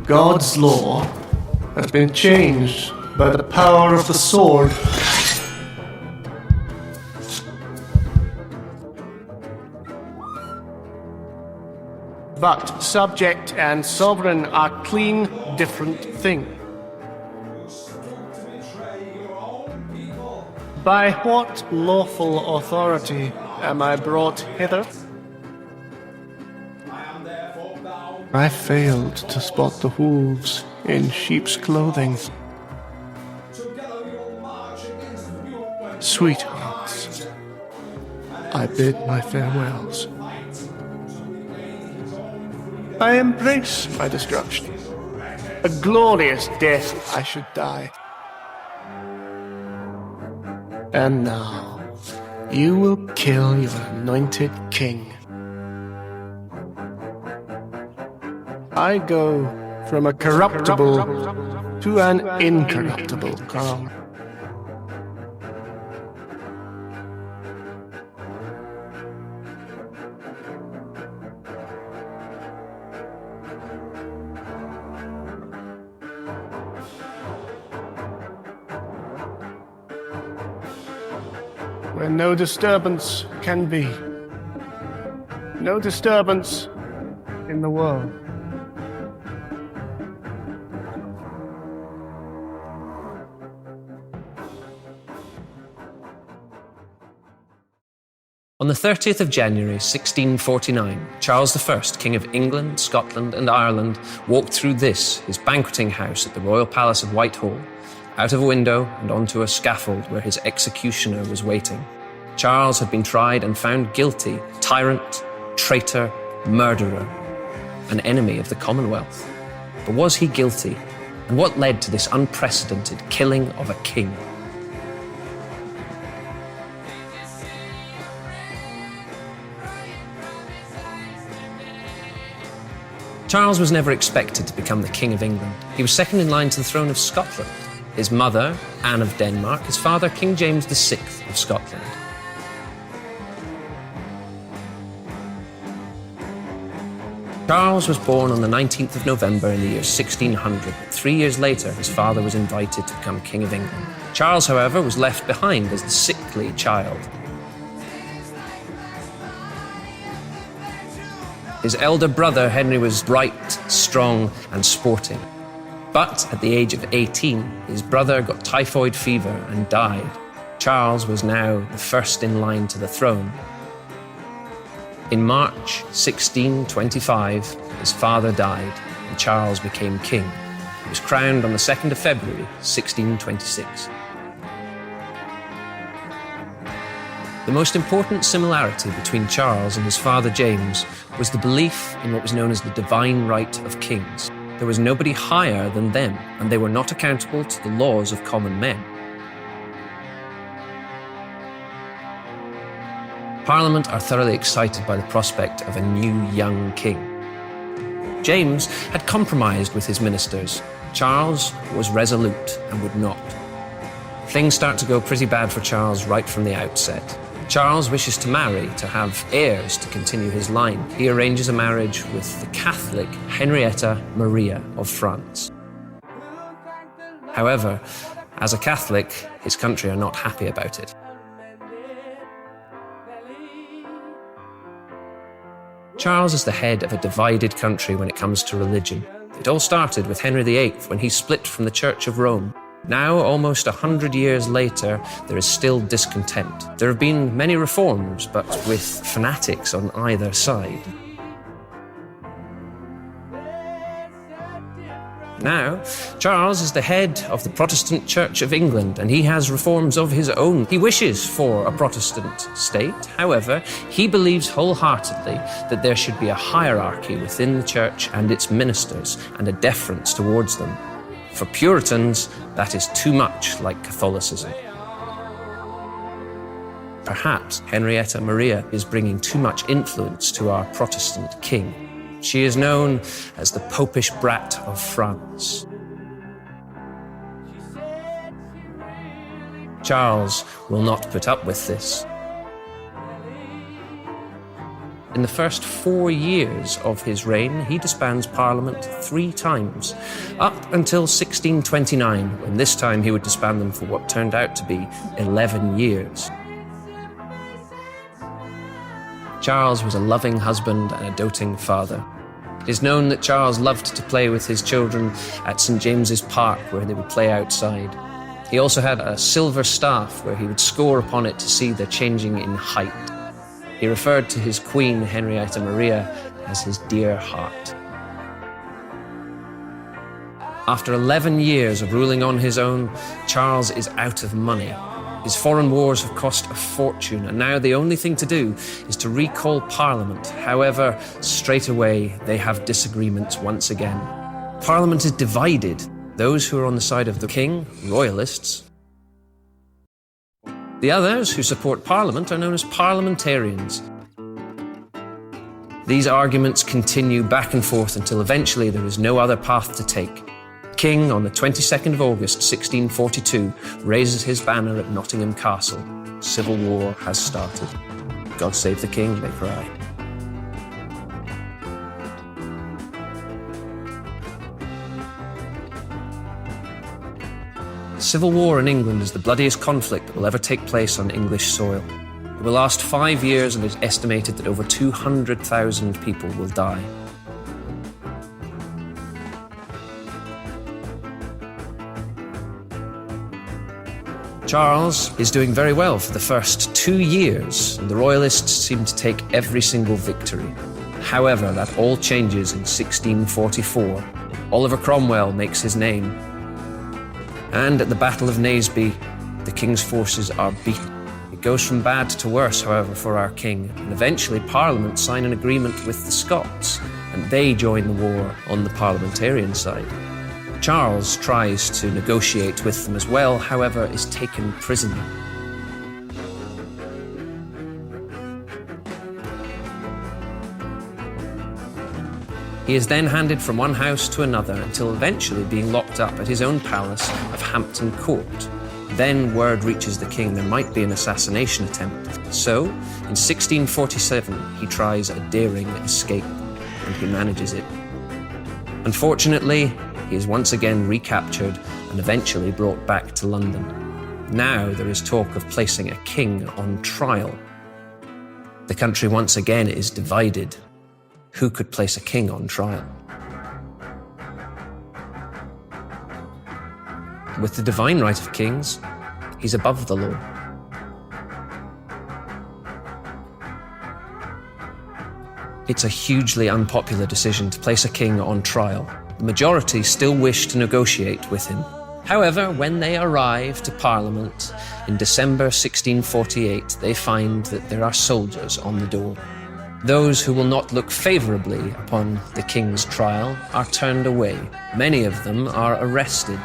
God's law has been changed by the power of the sword. But subject and sovereign are clean different things. By what lawful authority am I brought hither? I failed to spot the wolves in sheep's clothing. Sweethearts, I bid my farewells. I embrace my destruction. A glorious death I should die. And now, you will kill your anointed king. I go from a corruptible to an incorruptible crown. Where no disturbance can be. No disturbance in the world. On the 30th of January 1649, Charles I, King of England, Scotland and Ireland, walked through this, his banqueting house at the Royal Palace of Whitehall, out of a window and onto a scaffold where his executioner was waiting. Charles had been tried and found guilty, tyrant, traitor, murderer, an enemy of the Commonwealth. But was he guilty? And what led to this unprecedented killing of a king? Charles was never expected to become the King of England. He was second in line to the throne of Scotland. His mother, Anne of Denmark, his father, King James VI of Scotland. Charles was born on the 19th of November in the year 1600. 3 years later, his father was invited to become King of England. Charles, however, was left behind as the sickly child. His elder brother, Henry, was bright, strong, and sporting. But at the age of 18, his brother got typhoid fever and died. Charles was now the first in line to the throne. In March 1625, his father died, and Charles became king. He was crowned on the 2nd of February, 1626. The most important similarity between Charles and his father James was the belief in what was known as the divine right of kings. There was nobody higher than them, and they were not accountable to the laws of common men. Parliament are thoroughly excited by the prospect of a new young king. James had compromised with his ministers. Charles was resolute and would not. Things start to go pretty bad for Charles right from the outset. Charles wishes to marry, to have heirs to continue his line. He arranges a marriage with the Catholic Henrietta Maria of France. However, as a Catholic, his country are not happy about it. Charles is the head of a divided country when it comes to religion. It all started with Henry VIII when he split from the Church of Rome. Now, almost 100 years later, there is still discontent. There have been many reforms, but with fanatics on either side. Now, Charles is the head of the Protestant Church of England, and he has reforms of his own. He wishes for a Protestant state. However, he believes wholeheartedly that there should be a hierarchy within the church and its ministers, and a deference towards them. For Puritans, that is too much like Catholicism. Perhaps Henrietta Maria is bringing too much influence to our Protestant king. She is known as the Popish brat of France. Charles will not put up with this. In the first 4 years of his reign, he disbands Parliament 3 times, up until 1629, when this time he would disband them for what turned out to be 11 years. Charles was a loving husband and a doting father. It is known that Charles loved to play with his children at St. James's Park, where they would play outside. He also had a silver staff where he would score upon it to see their changing in height. He referred to his queen, Henrietta Maria, as his dear heart. After 11 years of ruling on his own, Charles is out of money. His foreign wars have cost a fortune, and now the only thing to do is to recall Parliament. However, straight away they have disagreements once again. Parliament is divided. Those who are on the side of the king, royalists. The others who support Parliament are known as parliamentarians. These arguments continue back and forth until eventually there is no other path to take. The king, on the 22nd of August 1642, raises his banner at Nottingham Castle. Civil war has started. God save the king, they cry. The Civil War in England is the bloodiest conflict that will ever take place on English soil. It will last 5 years, and it is estimated that over 200,000 people will die. Charles is doing very well for the first 2 years, and the Royalists seem to take every single victory. However, that all changes in 1644. Oliver Cromwell makes his name. And at the Battle of Naseby, the king's forces are beaten. It goes from bad to worse, however, for our king, and eventually Parliament sign an agreement with the Scots, and they join the war on the parliamentarian side. Charles tries to negotiate with them as well, however, is taken prisoner. He is then handed from one house to another until eventually being locked up at his own palace of Hampton Court. Then word reaches the king there might be an assassination attempt. So, in 1647, he tries a daring escape, and he manages it. Unfortunately, he is once again recaptured and eventually brought back to London. Now there is talk of placing a king on trial. The country once again is divided. Who could place a king on trial? With the divine right of kings, he's above the law. It's a hugely unpopular decision to place a king on trial. The majority still wish to negotiate with him. However, when they arrive to Parliament in December 1648, they find that there are soldiers on the door. Those who will not look favourably upon the king's trial are turned away. Many of them are arrested.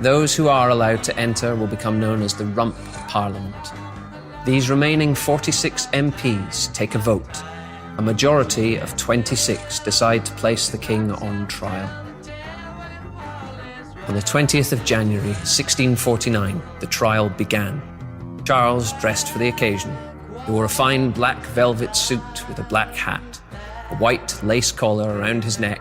Those who are allowed to enter will become known as the Rump Parliament. These remaining 46 MPs take a vote. A majority of 26 decide to place the king on trial. On the 20th of January, 1649, the trial began. Charles dressed for the occasion. He wore a fine black velvet suit with a black hat, a white lace collar around his neck,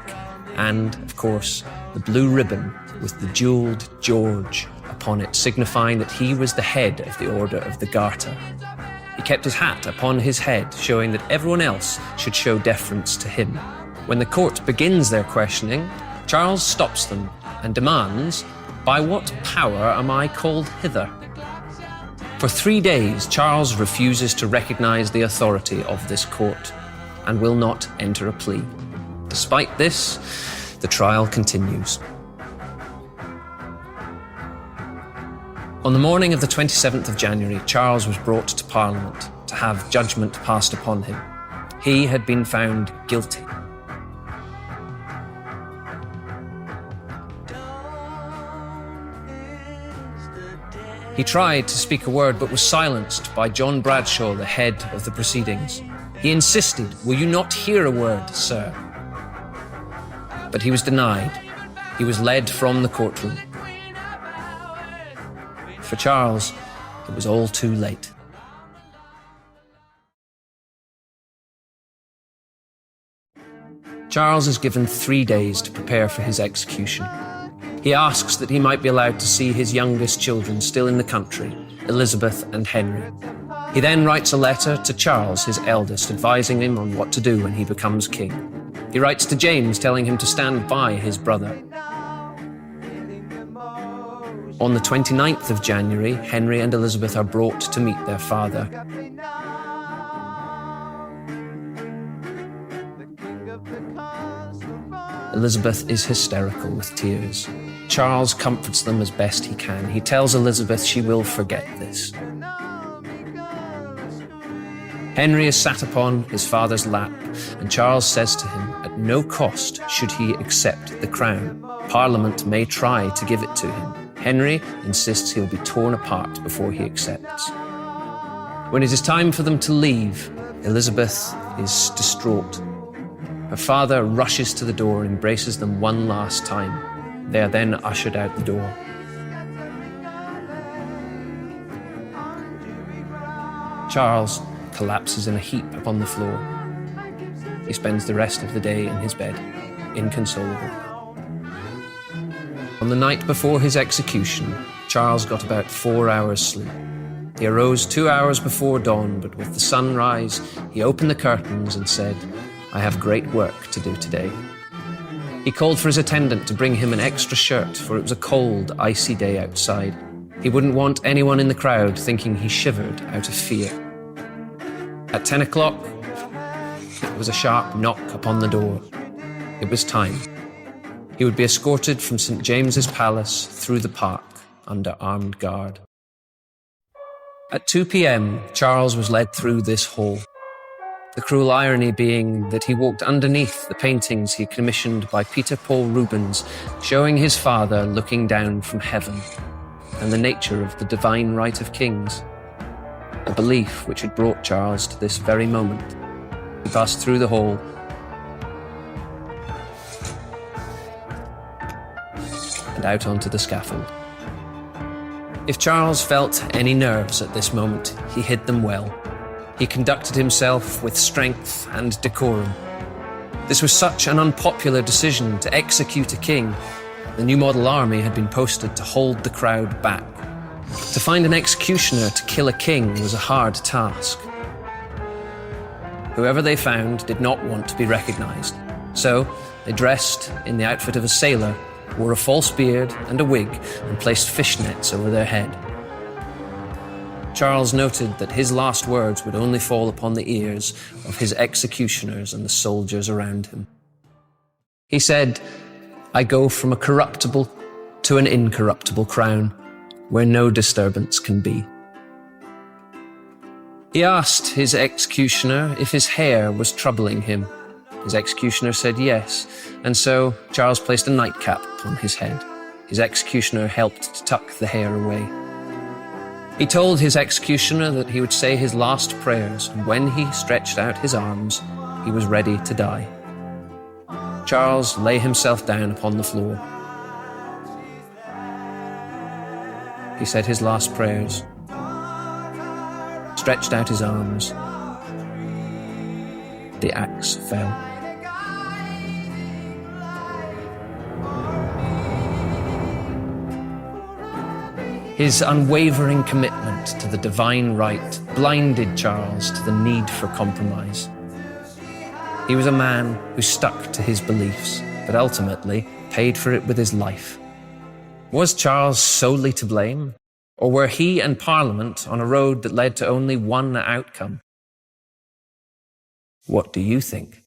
and, of course, the blue ribbon with the jewelled George upon it, signifying that he was the head of the Order of the Garter. He kept his hat upon his head, showing that everyone else should show deference to him. When the court begins their questioning, Charles stops them and demands, "By what power am I called hither?" For 3 days, Charles refuses to recognize the authority of this court and will not enter a plea. Despite this, the trial continues. On the morning of the 27th of January, Charles was brought to Parliament to have judgment passed upon him. He had been found guilty. He tried to speak a word but was silenced by John Bradshaw, the head of the proceedings. He insisted, "Will you not hear a word, sir?" But he was denied. He was led from the courtroom. For Charles, it was all too late. Charles is given 3 days to prepare for his execution. He asks that he might be allowed to see his youngest children still in the country, Elizabeth and Henry. He then writes a letter to Charles, his eldest, advising him on what to do when he becomes king. He writes to James, telling him to stand by his brother. On the 29th of January, Henry and Elizabeth are brought to meet their father. Elizabeth is hysterical with tears. Charles comforts them as best he can. He tells Elizabeth she will forget this. Henry is sat upon his father's lap, and Charles says to him, at no cost should he accept the crown. Parliament may try to give it to him. Henry insists he'll be torn apart before he accepts. When it is time for them to leave, Elizabeth is distraught. Her father rushes to the door and embraces them one last time. They are then ushered out the door. Charles collapses in a heap upon the floor. He spends the rest of the day in his bed, inconsolable. On the night before his execution, Charles got about 4 hours sleep. He arose 2 hours before dawn, but with the sunrise, he opened the curtains and said, I have great work to do today. He called for his attendant to bring him an extra shirt, for it was a cold, icy day outside. He wouldn't want anyone in the crowd thinking he shivered out of fear. At 10 o'clock, there was a sharp knock upon the door. It was time. He would be escorted from St. James's Palace through the park under armed guard. At 2 p.m., Charles was led through this hall. The cruel irony being that he walked underneath the paintings he commissioned by Peter Paul Rubens, showing his father looking down from heaven, and the nature of the divine right of kings, a belief which had brought Charles to this very moment. He passed through the hall and out onto the scaffold. If Charles felt any nerves at this moment, he hid them well. He conducted himself with strength and decorum. This was such an unpopular decision to execute a king. The new model army had been posted to hold the crowd back. To find an executioner to kill a king was a hard task. Whoever they found did not want to be recognized, so they dressed in the outfit of a sailor, wore a false beard and a wig, and placed fishnets over their head. Charles noted that his last words would only fall upon the ears of his executioners and the soldiers around him. He said, I go from a corruptible to an incorruptible crown, where no disturbance can be. He asked his executioner if his hair was troubling him. His executioner said yes, and so Charles placed a nightcap on his head. His executioner helped to tuck the hair away. He told his executioner that he would say his last prayers, and when he stretched out his arms, he was ready to die. Charles lay himself down upon the floor. He said his last prayers, stretched out his arms. The axe fell. His unwavering commitment to the divine right blinded Charles to the need for compromise. He was a man who stuck to his beliefs, but ultimately paid for it with his life. Was Charles solely to blame? Or were he and Parliament on a road that led to only one outcome? What do you think?